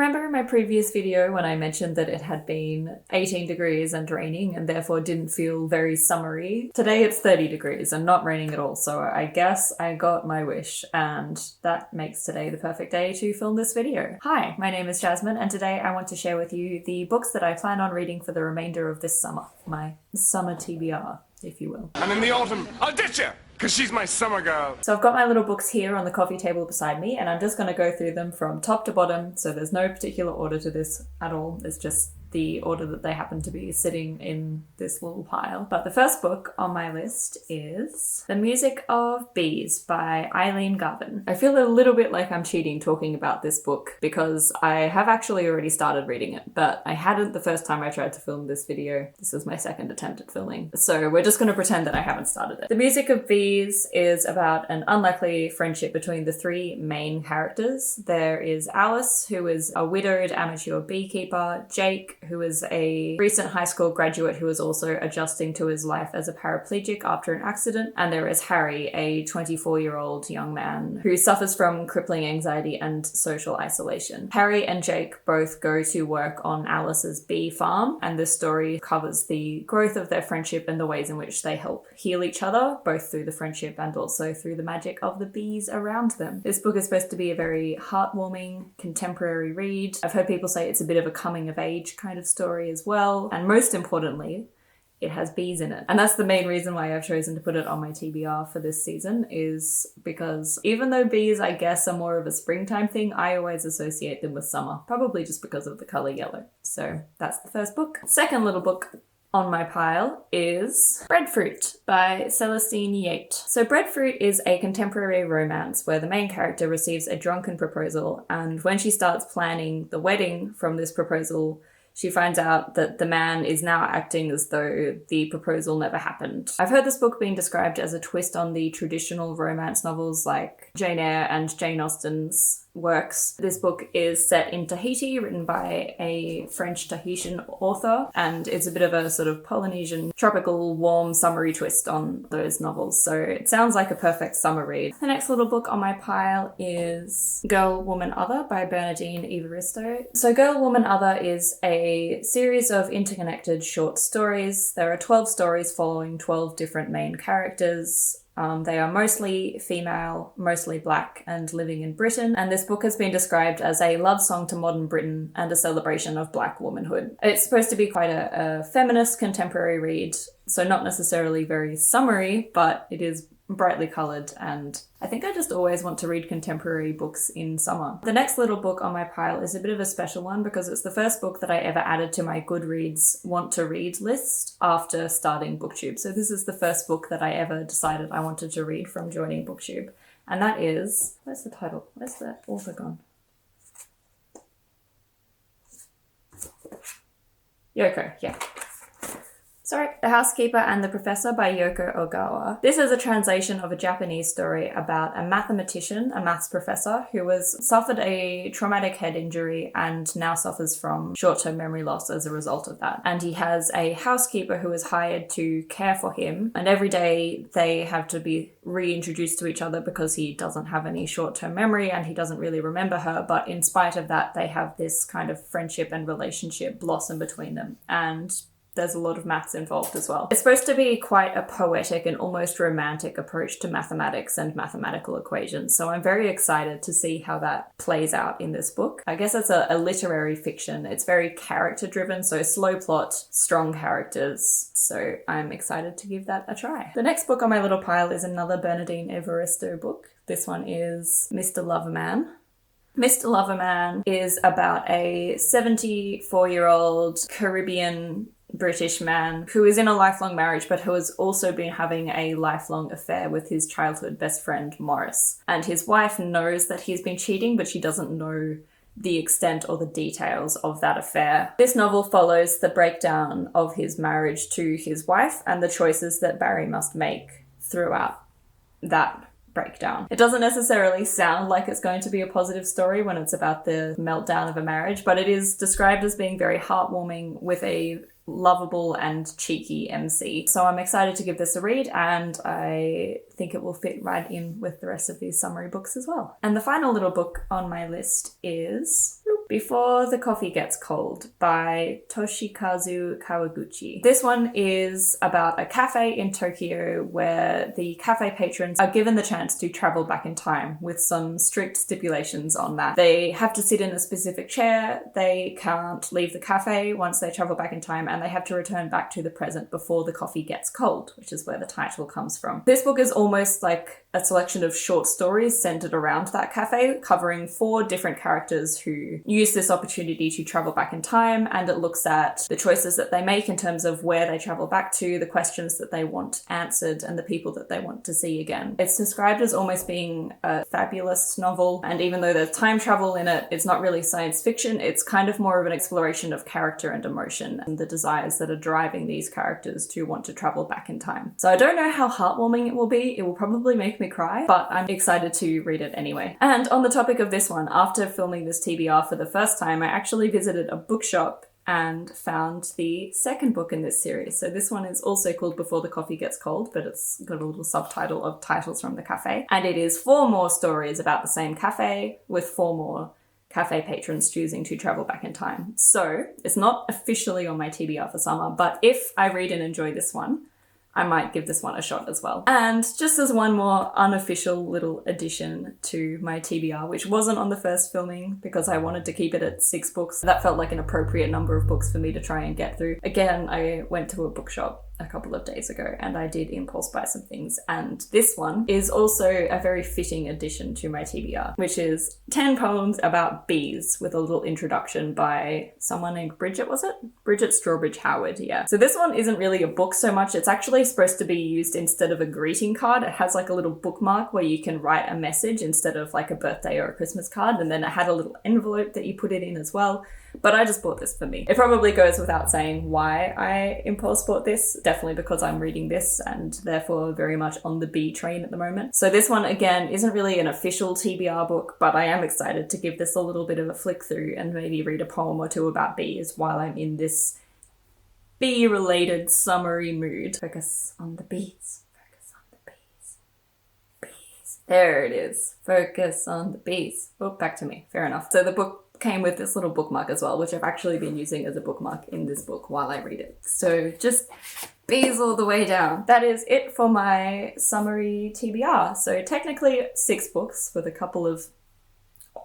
remember in my previous video when I mentioned that it had been 18 degrees and raining and therefore didn't feel very summery? Today it's 30 degrees and not raining at all, so I guess I got my wish, and that makes today the perfect day to film this video. Hi, my name is Jasmine, and today I want to share with you the books that I plan on reading for the remainder of this summer. My summer TBR, if you will. And in the autumn, I'll ditch her, because she's my summer girl. So I've got my little books here on the coffee table beside me, and I'm just going to go through them from top to bottom, so there's no particular order to this at all. It's just the order that they happen to be sitting in this little pile. But the first book on my list is The Music of Bees by Eileen Garvin. I feel a little bit like I'm cheating talking about this book because I have actually already started reading it, but I hadn't the first time I tried to film this video. This is my second attempt at filming, so we're just going to pretend that I haven't started it. The Music of Bees is about an unlikely friendship between the three main characters. There is Alice, who is a widowed amateur beekeeper, Jake, who is a recent high school graduate who is also adjusting to his life as a paraplegic after an accident, and there is Harry, a 24-year-old young man who suffers from crippling anxiety and social isolation. Harry and Jake both go to work on Alice's bee farm, and this story covers the growth of their friendship and the ways in which they help heal each other, both through the friendship and also through the magic of the bees around them. This book is supposed to be a very heartwarming, contemporary read. I've heard people say it's a bit of a coming-of-age kind of story as well, and most importantly, it has bees in it. And that's the main reason why I've chosen to put it on my TBR for this season, is because even though bees, I guess, are more of a springtime thing, I always associate them with summer, probably just because of the colour yellow. So that's the first book. Second little book on my pile is Breadfruit by Celestine Yate. So Breadfruit is a contemporary romance where the main character receives a drunken proposal, and when she starts planning the wedding from this proposal, she finds out that the man is now acting as though the proposal never happened. I've heard this book being described as a twist on the traditional romance novels like Jane Eyre and Jane Austen's works. This book is set in Tahiti, written by a French Tahitian author, and it's a bit of a sort of Polynesian, tropical, warm, summery twist on those novels. So it sounds like a perfect summer read. The next little book on my pile is Girl, Woman, Other by Bernardine Evaristo. So Girl, Woman, Other is a series of interconnected short stories. There are 12 stories following 12 different main characters. They are mostly female, mostly black, and living in Britain, and this book has been described as a love song to modern Britain and a celebration of black womanhood. It's supposed to be quite a feminist contemporary read, so not necessarily very summery, but it is brightly coloured, and I think I just always want to read contemporary books in summer. The next little book on my pile is a bit of a special one because it's the first book that I ever added to my Goodreads want to read list after starting BookTube. So this is the first book that I ever decided I wanted to read from joining BookTube, and that is, where's the title? Where's the author gone? Yoko, yeah. Sorry, The Housekeeper and the Professor by Yoko Ogawa. This is a translation of a Japanese story about a mathematician, a maths professor, who suffered a traumatic head injury and now suffers from short-term memory loss as a result of that. And he has a housekeeper who is hired to care for him, and every day they have to be reintroduced to each other because he doesn't have any short-term memory and he doesn't really remember her, but in spite of that, they have this kind of friendship and relationship blossom between them. And there's a lot of maths involved as well. It's supposed to be quite a poetic and almost romantic approach to mathematics and mathematical equations, so I'm very excited to see how that plays out in this book. I guess it's a literary fiction. It's very character-driven, so slow plot, strong characters, so I'm excited to give that a try. The next book on my little pile is another Bernardine Evaristo book. This one is Mr. Loverman. Mr. Loverman is about a 74-year-old Caribbean British man who is in a lifelong marriage but who has also been having a lifelong affair with his childhood best friend Morris. And his wife knows that he's been cheating, but she doesn't know the extent or the details of that affair. This novel follows the breakdown of his marriage to his wife and the choices that Barry must make throughout that breakdown. It doesn't necessarily sound like it's going to be a positive story when it's about the meltdown of a marriage, but it is described as being very heartwarming with a lovable and cheeky MC. So I'm excited to give this a read, and I think it will fit right in with the rest of these summary books as well. And the final little book on my list is Before the Coffee Gets Cold by Toshikazu Kawaguchi. This one is about a cafe in Tokyo where the cafe patrons are given the chance to travel back in time with some strict stipulations on that. They have to sit in a specific chair, they can't leave the cafe once they travel back in time, and they have to return back to the present before the coffee gets cold, which is where the title comes from. This book is almost like a selection of short stories centered around that cafe, covering 4 different characters who use this opportunity to travel back in time, and it looks at the choices that they make in terms of where they travel back to, the questions that they want answered, and the people that they want to see again. It's described as almost being a fabulous novel, and even though there's time travel in it, it's not really science fiction. It's kind of more of an exploration of character and emotion and the desires that are driving these characters to want to travel back in time. So I don't know how heartwarming it will be. It will probably make me cry, but I'm excited to read it anyway. And on the topic of this one, after filming this TBR for the first time, I actually visited a bookshop and found the second book in this series. So this one is also called Before the Coffee Gets Cold, but it's got a little subtitle of Titles from the Cafe. And it is 4 more stories about the same cafe with 4 more cafe patrons choosing to travel back in time. So it's not officially on my TBR for summer, but if I read and enjoy this one, I might give this one a shot as well. And just as one more unofficial little addition to my TBR, which wasn't on the first filming because I wanted to keep it at 6 books. That felt like an appropriate number of books for me to try and get through. Again, I went to a bookshop a couple of days ago and I did impulse buy some things, and this one is also a very fitting addition to my TBR, which is 10 poems about bees with a little introduction by someone named Bridget, was it? Bridget Strawbridge Howard, yeah. So this one isn't really a book so much, it's actually supposed to be used instead of a greeting card. It has like a little bookmark where you can write a message instead of like a birthday or a Christmas card, and then it had a little envelope that you put it in as well. But I just bought this for me. It probably goes without saying why I impulse bought this. Definitely because I'm reading this and therefore very much on the bee train at the moment. So this one, again, isn't really an official TBR book, but I am excited to give this a little bit of a flick through and maybe read a poem or 2 about bees while I'm in this bee-related summery mood. Focus on the bees. Focus on the bees. Bees. There it is. Focus on the bees. Oh, back to me. Fair enough. So the book came with this little bookmark as well, which I've actually been using as a bookmark in this book while I read it. So just bees all the way down. That is it for my summary TBR. So technically 6 books with a couple of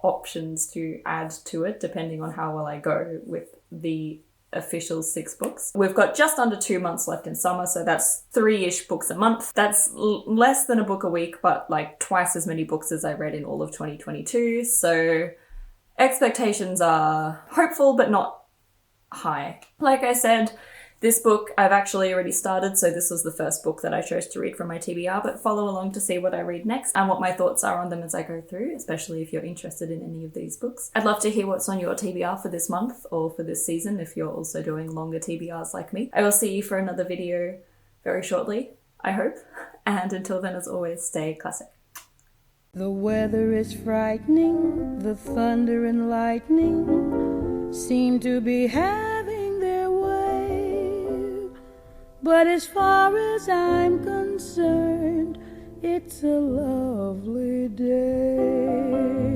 options to add to it depending on how well I go with the official 6 books. We've got just under 2 months left in summer, so that's 3-ish books a month. That's less than a book a week, but like twice as many books as I read in all of 2022. So expectations are hopeful but not high. Like I said, this book I've actually already started, so this was the first book that I chose to read from my TBR, but follow along to see what I read next and what my thoughts are on them as I go through, especially if you're interested in any of these books. I'd love to hear what's on your TBR for this month or for this season if you're also doing longer TBRs like me. I will see you for another video very shortly, I hope, and until then, as always, stay classic. The weather is frightening, the thunder and lightning seem to be having their way. But as far as I'm concerned, it's a lovely day.